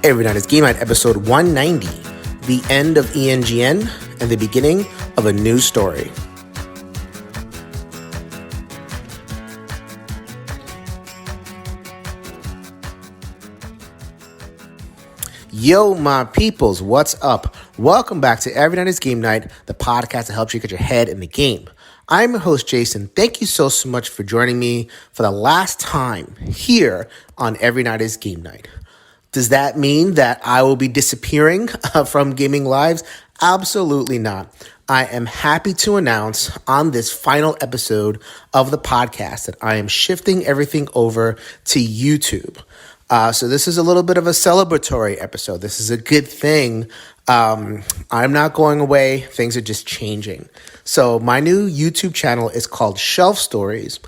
Every Night is Game Night, episode 190, the end of ENGN and the beginning of a new story. Yo, my peoples, what's up? Welcome back to Every Night is Game Night, the podcast that helps you get your head in the game. I'm your host, Jason. Thank you so much for joining me for the last time here on Every Night is Game Night. Does that mean that I will be disappearing from gaming lives? Absolutely not. I am happy to announce on this final episode of the podcast that I am shifting everything over to YouTube. So this is a little bit of a celebratory episode. This is a good thing. I'm not going away. Things are just changing. So my new YouTube channel is called Shelf Stories.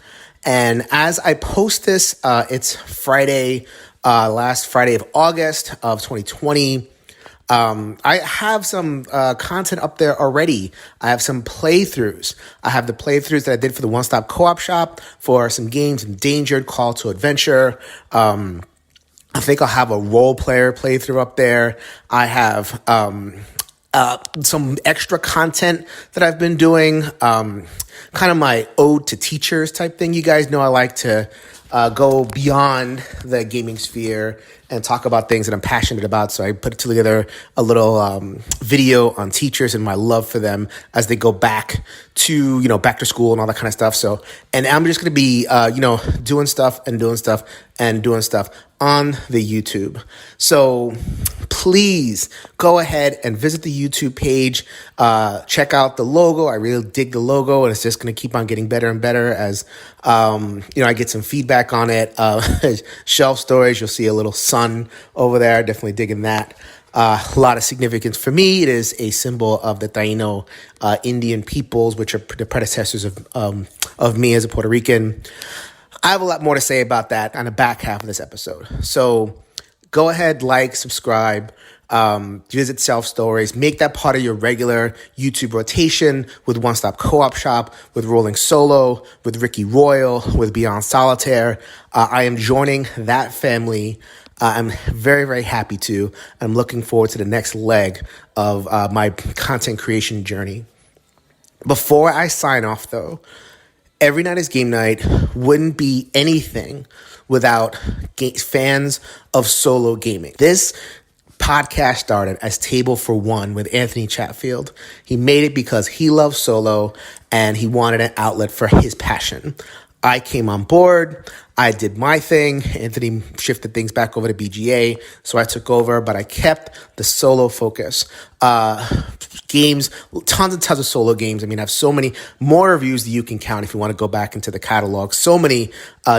And as I post this, it's Friday, last Friday of August of 2020. I have some content up there already. I have some playthroughs. I have the playthroughs that I did for the One Stop Co-op Shop for some games, Endangered, Call to Adventure. I think I'll have a role player playthrough up there. I have some extra content that I've been doing, kind of my ode to teachers type thing. You guys know I like to go beyond the gaming sphere and talk about things that I'm passionate about. So I put together a little video on teachers and my love for them as they go back to, back to school and all that kind of stuff. So, and I'm just going to be, doing stuff on the YouTube. So please go ahead and visit the YouTube page. Check out the logo. I really dig the logo, and it's just going to keep on getting better and better as, I get some feedback on it. Shelf Stories, you'll see a little sun over there. Definitely digging that. A lot of significance for me. It is a symbol of the Taino Indian peoples, which are the predecessors of me as a Puerto Rican. I have a lot more to say about that on the back half of this episode. So go ahead, like, subscribe, visit Shelf Stories, make that part of your regular YouTube rotation with One Stop Co-op Shop, with Rolling Solo, with Ricky Royal, with Beyond Solitaire. I am joining that family. I'm very, very happy to. I'm looking forward to the next leg of my content creation journey. Before I sign off, though, Every Night is Game Night wouldn't be anything without fans of solo gaming. This podcast started as Table for One with Anthony Chatfield. He made it because he loves solo and he wanted an outlet for his passion. I came on board. I did my thing. Anthony shifted things back over to BGA, so I took over, but I kept the solo focus. Games, tons and tons of solo games. I mean, I have so many more reviews that you can count if you want to go back into the catalog. So many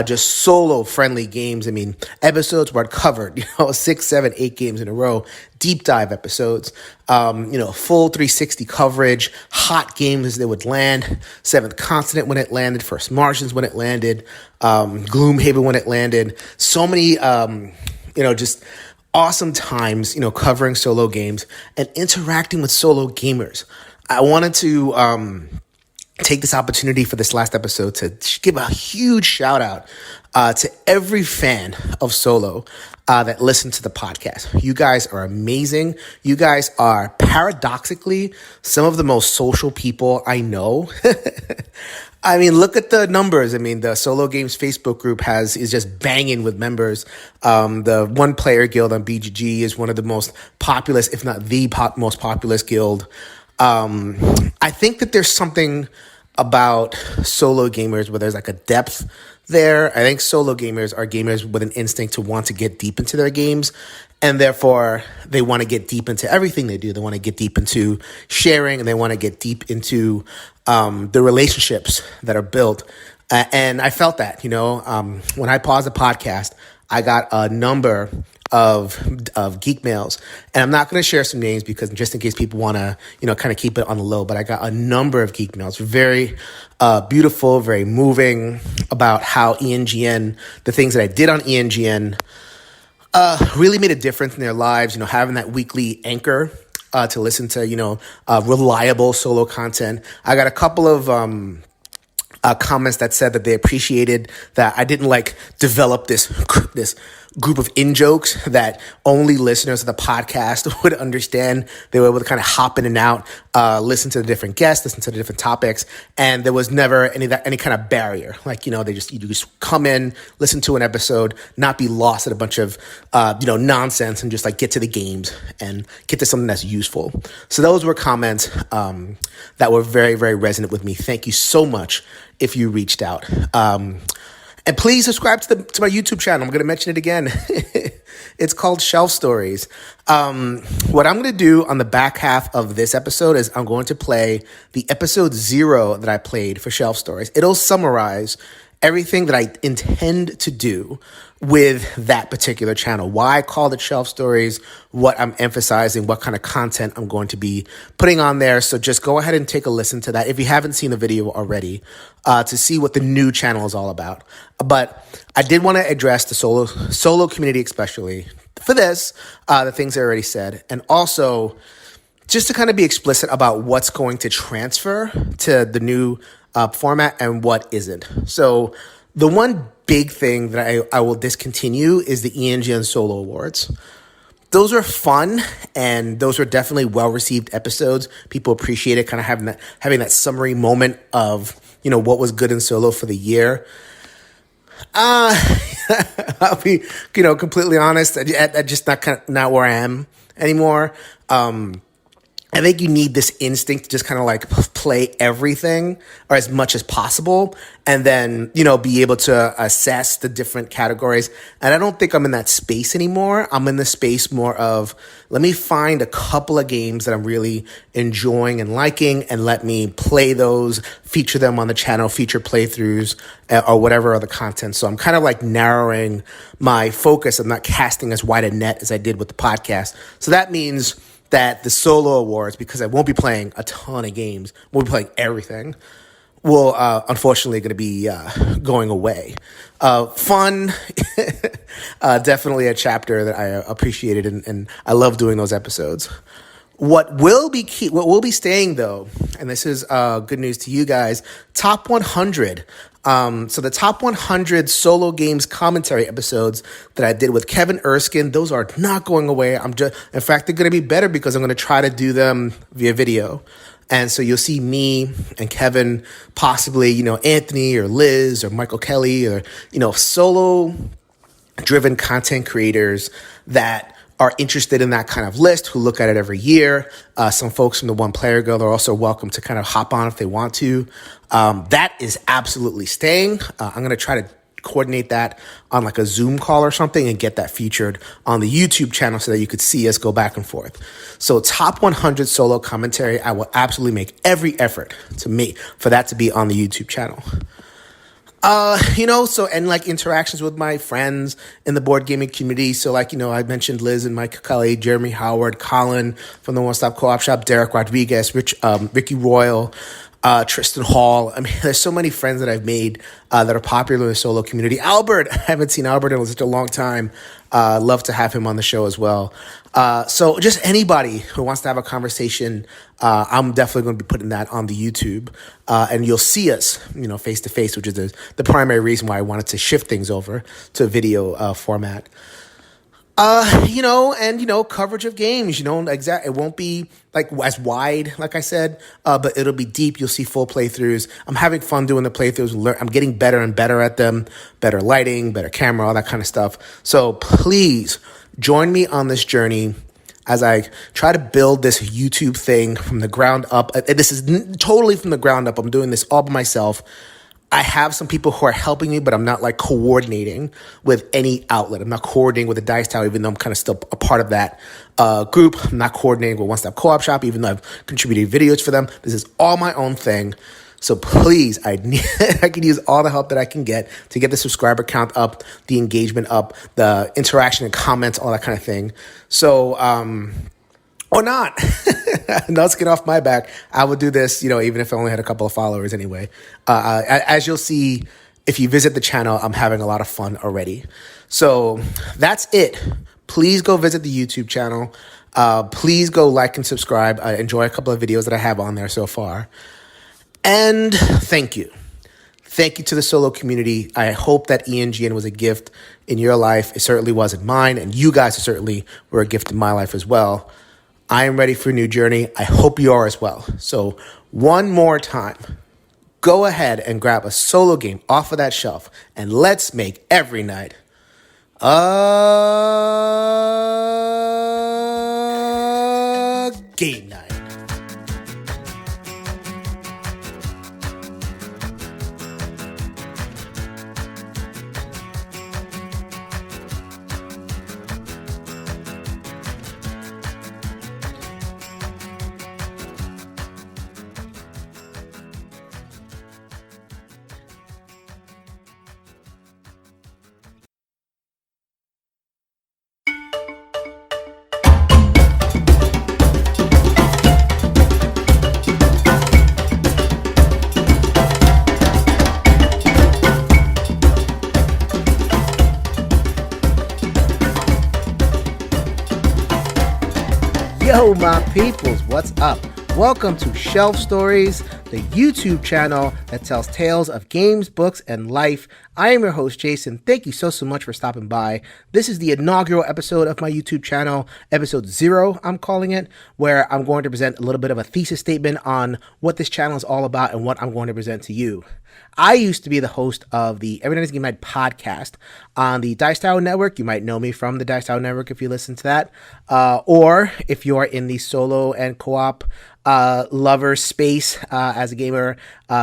just solo-friendly games. I mean, episodes where I covered, 6, 7, 8 games in a row. Deep dive episodes, full 360 coverage, hot games as they would land, Seventh Continent when it landed, First Martians when it landed, Gloomhaven when it landed. So many, just awesome times, covering solo games and interacting with solo gamers. I wanted to take this opportunity for this last episode to give a huge shout out to every fan of solo that listen to the podcast. You guys are amazing. You guys are paradoxically some of the most social people I know. I mean, look at the numbers. I mean, the Solo Games Facebook group is just banging with members. The One Player Guild on BGG is one of the most populous, if not the most populous guild. I think that there's something about solo gamers where there's like a depth there. I think solo gamers are gamers with an instinct to want to get deep into their games, and therefore they want to get deep into everything they do. They want to get deep into sharing, and they want to get deep into the relationships that are built. And I felt that, when I paused the podcast, I got a number of geek mails, and I'm not going to share some names because just in case people want to, kind of keep it on the low, but I got a number of geek mails, very beautiful, very moving about how ENGN, the things that I did on ENGN, really made a difference in their lives, having that weekly anchor to listen to, reliable solo content. I got a couple of comments that said that they appreciated that I didn't develop this group of in-jokes that only listeners of the podcast would understand. They were able to kind of hop in and out, listen to the different guests, listen to the different topics, and there was never any kind of barrier. Like, you just come in, listen to an episode, not be lost at a bunch of nonsense, and just like get to the games and get to something that's useful. So those were comments that were very, very resonant with me. Thank you so much if you reached out. And please subscribe to my YouTube channel. I'm going to mention it again. It's called Shelf Stories. What I'm going to do on the back half of this episode is I'm going to play the episode 0 that I played for Shelf Stories. It'll summarize everything that I intend to do with that particular channel. Why I called it Shelf Stories, what I'm emphasizing, what kind of content I'm going to be putting on there. So just go ahead and take a listen to that if you haven't seen the video already, to see what the new channel is all about. But I did want to address the solo community, especially for this, the things I already said, and also just to kind of be explicit about what's going to transfer to the new format and what isn't. So the one big thing that I will discontinue is the ENGN Solo Awards. Those are fun, and those are definitely well-received episodes. People appreciate it, kind of having that summary moment of, what was good in solo for the year. I'll be, completely honest. I just not where I am anymore. I think you need this instinct to just kind of like play everything or as much as possible, and then, be able to assess the different categories. And I don't think I'm in that space anymore. I'm in the space more of, let me find a couple of games that I'm really enjoying and liking, and let me play those, feature them on the channel, feature playthroughs, or whatever other content. So I'm kind of like narrowing my focus. I'm not casting as wide a net as I did with the podcast. So that means that the solo awards, because I won't be playing a ton of games, won't be playing everything, will unfortunately going to be going away. Fun, definitely a chapter that I appreciated, and I love doing those episodes. What will be staying though, and this is good news to you guys, top 100. So the top 100 solo games commentary episodes that I did with Kevin Erskine, those are not going away. In fact, they're going to be better because I'm going to try to do them via video. And so you'll see me and Kevin, possibly, Anthony or Liz or Michael Kelly, or, solo driven content creators that are interested in that kind of list, who look at it every year. Some folks from the One Player Guild are also welcome to kind of hop on if they want to. That is absolutely staying. I'm going to try to coordinate that on like a Zoom call or something and get that featured on the YouTube channel so that you could see us go back and forth. So top 100 solo commentary, I will absolutely make every effort for that to be on the YouTube channel. And like interactions with my friends in the board gaming community. So like, I mentioned Liz and Mike Kelly, Jeremy Howard, Colin from the One Stop Co-op Shop, Derek Rodriguez, Ricky Royal, Tristan Hall. I mean, there's so many friends that I've made that are popular in the solo community. Albert, I haven't seen Albert in such a long time. Love to have him on the show as well. So just anybody who wants to have a conversation, I'm definitely going to be putting that on the YouTube. And you'll see us, face to face, which is the primary reason why I wanted to shift things over to video format. Coverage of games, it won't be like as wide, like I said, but it'll be deep. You'll see full playthroughs. I'm having fun doing the playthroughs. I'm getting better and better at them, better lighting, better camera, all that kind of stuff. So please join me on this journey as I try to build this YouTube thing from the ground up. This is totally from the ground up. I'm doing this all by myself. I have some people who are helping me, but I'm not like coordinating with any outlet. I'm not coordinating with the Dice Tower, even though I'm kind of still a part of that group. I'm not coordinating with One Stop Co-op Shop, even though I've contributed videos for them. This is all my own thing. So please, I can use all the help that I can get to get the subscriber count up, the engagement up, the interaction and comments, all that kind of thing. So, or not. Let's get off my back. I would do this, even if I only had a couple of followers anyway. As you'll see, if you visit the channel, I'm having a lot of fun already. So that's it. Please go visit the YouTube channel. Please go like and subscribe. Enjoy a couple of videos that I have on there so far. And thank you. Thank you to the solo community. I hope that ENGN was a gift in your life. It certainly was in mine, and you guys certainly were a gift in my life as well. I am ready for a new journey. I hope you are as well. So one more time, go ahead and grab a solo game off of that shelf, and let's make every night a game night. Yo, my peoples, what's up? Welcome to Shelf Stories, the YouTube channel that tells tales of games, books, and life. I am your host, Jason. Thank you so much for stopping by. This is the inaugural episode of my YouTube channel, episode 0, I'm calling it, where I'm going to present a little bit of a thesis statement on what this channel is all about and what I'm going to present to you. I used to be the host of the Every Night is Game Night podcast on the Dice Tower Network. You might know me from the Dice Tower Network if you listen to that. Or if you're in the solo and co-op lover space as a gamer,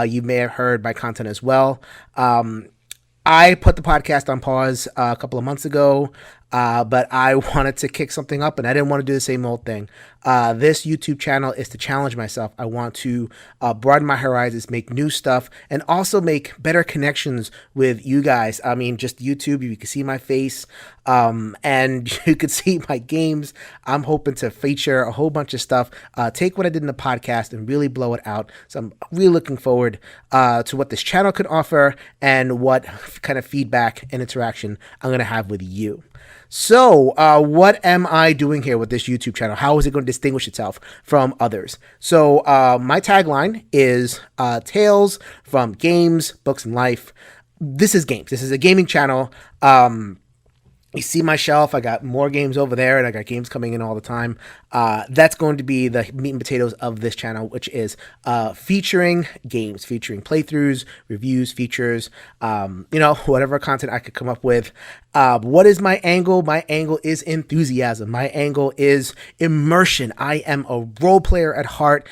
you may have heard my content as well. I put the podcast on pause a couple of months ago, but I wanted to kick something up and I didn't want to do the same old thing. This YouTube channel is to challenge myself. I want to broaden my horizons, make new stuff, and also make better connections with you guys. I mean, just YouTube, you can see my face, and you can see my games. I'm hoping to feature a whole bunch of stuff, take what I did in the podcast and really blow it out. So I'm really looking forward to what this channel can offer and what kind of feedback and interaction I'm going to have with you. So, what am I doing here with this YouTube channel? How is it going to distinguish itself from others? So, my tagline is Tales from Games, Books, and Life. This is games. This is a gaming channel. You see my shelf. I got more games over there, and I got games coming in all the time. That's going to be the meat and potatoes of this channel, which is featuring games, featuring playthroughs, reviews, features, whatever content I could come up with. What is my angle? My angle is enthusiasm. My angle is immersion. I am a role player at heart.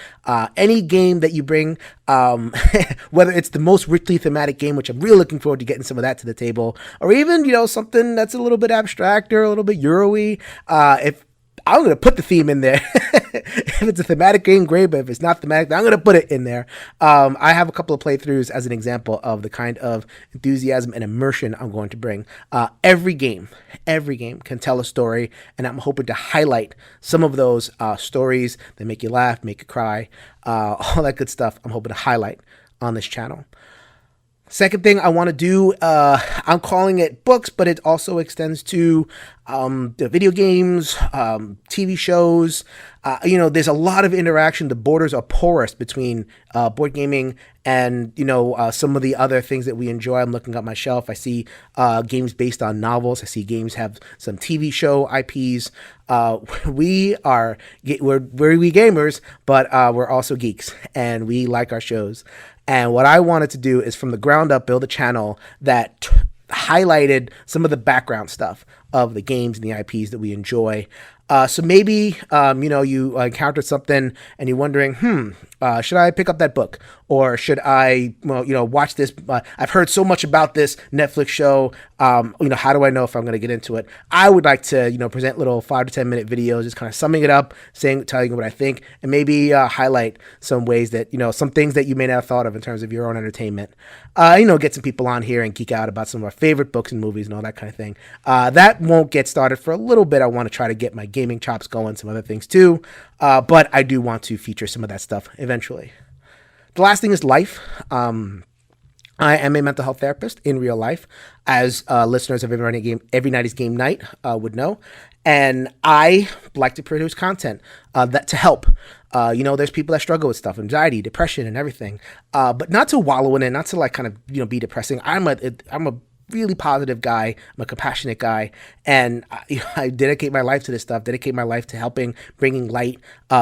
Any game that you bring, whether it's the most richly thematic game, which I'm really looking forward to getting some of that to the table, or even, something that's a little bit abstract or a little bit Euro-y, if I'm going to put the theme in there. If it's a thematic game, great, but if it's not thematic, I'm going to put it in there. I have a couple of playthroughs as an example of the kind of enthusiasm and immersion I'm going to bring. Every game can tell a story, and I'm hoping to highlight some of those stories that make you laugh, make you cry, all that good stuff I'm hoping to highlight on this channel. Second thing I want to do, I'm calling it books, but it also extends to the video games, TV shows. There's a lot of interaction. The borders are porous between board gaming and, some of the other things that we enjoy. I'm looking at my shelf. I see games based on novels. I see games have some TV show IPs. We're gamers, but we're also geeks, and we like our shows. And what I wanted to do is from the ground up build a channel that highlighted some of the background stuff of the games and the IPs that we enjoy. So maybe, you encountered something and you're wondering, should I pick up that book? Or should I, watch this? I've heard so much about this Netflix show. How do I know if I'm going to get into it? I would like to, present little 5 to 10 minute videos, just kind of summing it up, telling you what I think, and maybe highlight some ways that, some things that you may not have thought of in terms of your own entertainment. Get some people on here and geek out about some of our favorite books and movies and all that kind of thing. That won't get started for a little bit. I want to try to get my gaming chops going, some other things too. But I do want to feature some of that stuff eventually. The last thing is life. I am a mental health therapist in real life, as listeners of Every Night is Game Night would know. And I like to produce content that to help. There's people that struggle with stuff, anxiety, depression, and everything, but not to wallow in it, not to like kind of be depressing. I'm a really positive guy. I'm a compassionate guy, and I dedicate my life to this stuff. Dedicate my life to helping, bringing light,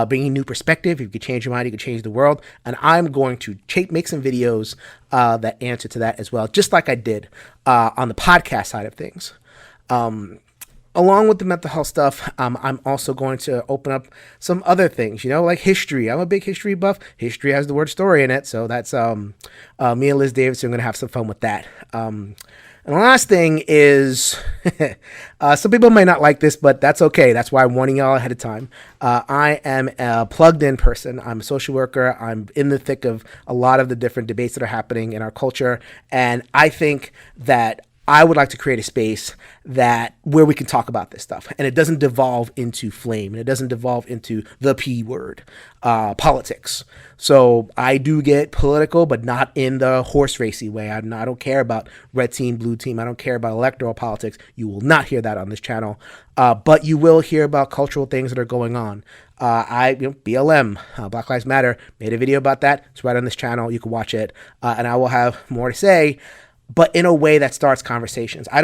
bringing new perspective. If you could change your mind, you could change the world. And I'm going to make some videos that answer to that as well, just like I did on the podcast side of things. Along with the mental health stuff, I'm also going to open up some other things, like history. I'm a big history buff. History has the word story in it. So that's me and Liz Davidson are going to have some fun with that. And the last thing is, some people might not like this, but that's okay. That's why I'm warning y'all ahead of time. I am a plugged in person. I'm a social worker. I'm in the thick of a lot of the different debates that are happening in our culture. And I think that I would like to create a space where we can talk about this stuff, and it doesn't devolve into flame, and it doesn't devolve into the P word, politics. So I do get political, but not in the horse racy way. I don't care about red team, blue team. I don't care about electoral politics. You will not hear that on this channel, but you will hear about cultural things that are going on. BLM, Black Lives Matter, made a video about that. It's right on this channel. You can watch it, and I will have more to say, but in a way that starts conversations. I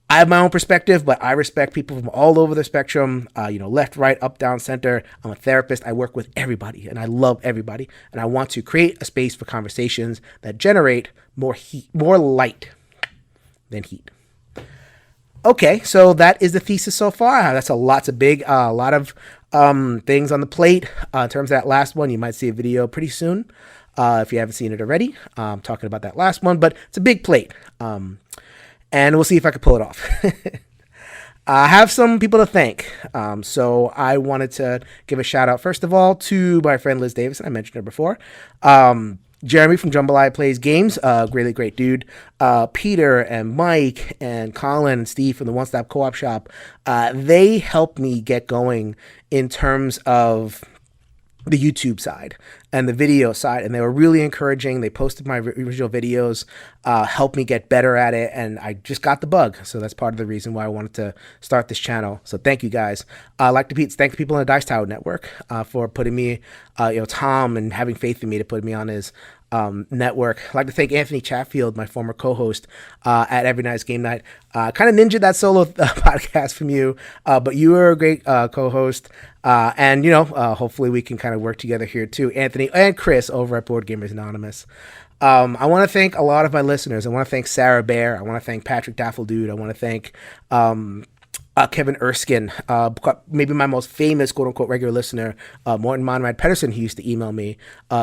have my own perspective, but I respect people from all over the spectrum, left, right, up, down, center. I'm a therapist. I work with everybody, and I love everybody. And I want to create a space for conversations that generate more light than heat. Okay, so that is the thesis so far. That's a lot of things on the plate. In terms of that last one, you might see a video pretty soon. If you haven't seen it already, I'm talking about that last one, but it's a big plate. And we'll see if I can pull it off. I have some people to thank. So I wanted to give a shout out, first of all, to my friend Liz Davidson. I mentioned her before. Jeremy from Jambalaya Plays Games, really great dude. Peter and Mike and Colin and Steve from the One Stop Co-op Shop. They helped me get going in terms of the YouTube side and the video side, and they were really encouraging. They posted my original videos, helped me get better at it, and I just got the bug. So that's part of the reason why I wanted to start this channel. So thank you guys. I'd like to thank the people on the Dice Tower Network for putting me, Tom, and having faith in me to put me on his network. I'd like to thank Anthony Chatfield, my former co-host at Every Night's Game Night. Kind of ninja that solo podcast from you, but you were a great co-host. And hopefully we can kind of work together here too, Anthony and Chris over at Board Gamers Anonymous. I want to thank a lot of my listeners. I want to thank Sarah Bear. I want to thank Patrick Daffledude. I want to thank Kevin Erskine, maybe my most famous quote-unquote regular listener, Morton Monrad Pedersen, who used to email me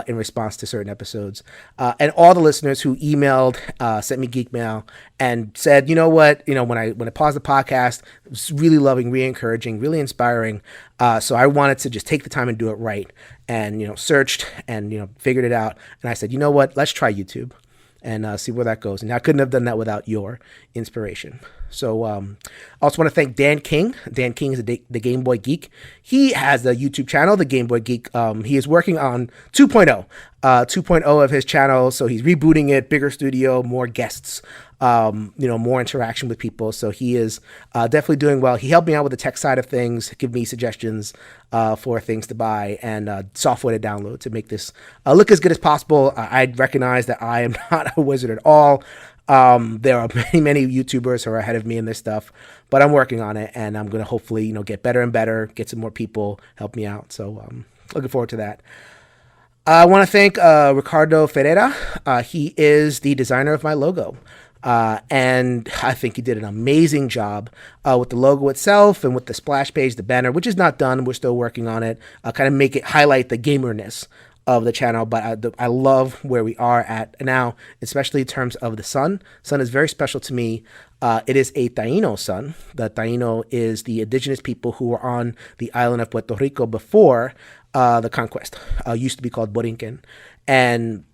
in response to certain episodes, and all the listeners who emailed, sent me geek mail, and said, when I paused the podcast, it was really loving, re-encouraging, really inspiring. So I wanted to just take the time and do it right, and searched and figured it out, and I said, let's try YouTube and see where that goes. And I couldn't have done that without your inspiration. So I also want to thank Dan King. Dan King is the Game Boy Geek. He has the YouTube channel, the Game Boy Geek. He is working on 2.0, 2.0 of his channel. So he's rebooting it, bigger studio, more guests, more interaction with people. So he is definitely doing well. He helped me out with the tech side of things, give me suggestions for things to buy and software to download to make this look as good as possible. I recognize that I am not a wizard at all. There are many YouTubers who are ahead of me in this stuff, but I'm working on it, and I'm going to hopefully, get better and better, get some more people, help me out. So looking forward to that. I want to thank Ricardo Ferreira. He is the designer of my logo. And I think he did an amazing job with the logo itself and with the splash page, the banner, which is not done. We're still working on it. Kind of make it highlight the gamerness of the channel, but I love where we are at now, especially in terms of the sun. Sun is very special to me. It is a Taino sun. The Taino is the indigenous people who were on the island of Puerto Rico before the conquest. Used to be called Borinquen. And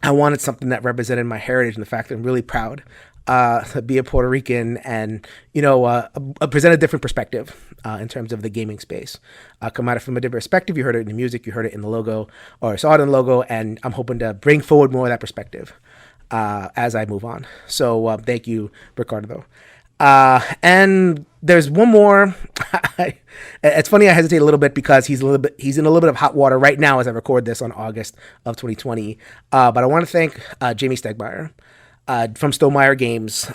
I wanted something that represented my heritage and the fact that I'm really proud to be a Puerto Rican and, present a different perspective in terms of the gaming space. Come at it from a different perspective. You heard it in the music, you heard it in the logo, or saw it in the logo, and I'm hoping to bring forward more of that perspective as I move on. So thank you, Ricardo. And there's one more. It's funny. I hesitate a little bit because he's in a little bit of hot water right now as I record this on August of 2020. But I want to thank Jamie Stegmeyer from Stonemaier Games.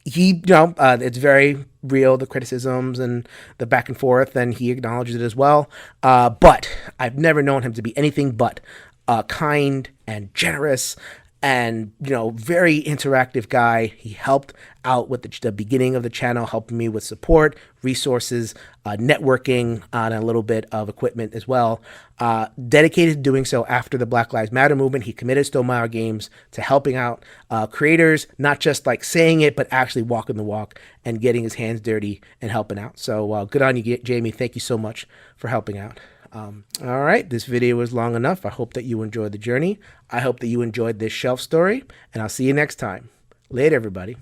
It's very real, the criticisms and the back and forth, and he acknowledges it as well. But I've never known him to be anything but kind and generous and very interactive guy. He helped out with the beginning of the channel, helping me with support, resources, networking, and a little bit of equipment as well. Dedicated to doing so after the Black Lives Matter movement. He committed Stonemaier Games to helping out creators, not just like saying it, but actually walking the walk and getting his hands dirty and helping out. So good on you, Jamie. Thank you so much for helping out. All right, this video was long enough. I hope that you enjoyed the journey. I hope that you enjoyed this shelf story, and I'll see you next time. Later, everybody.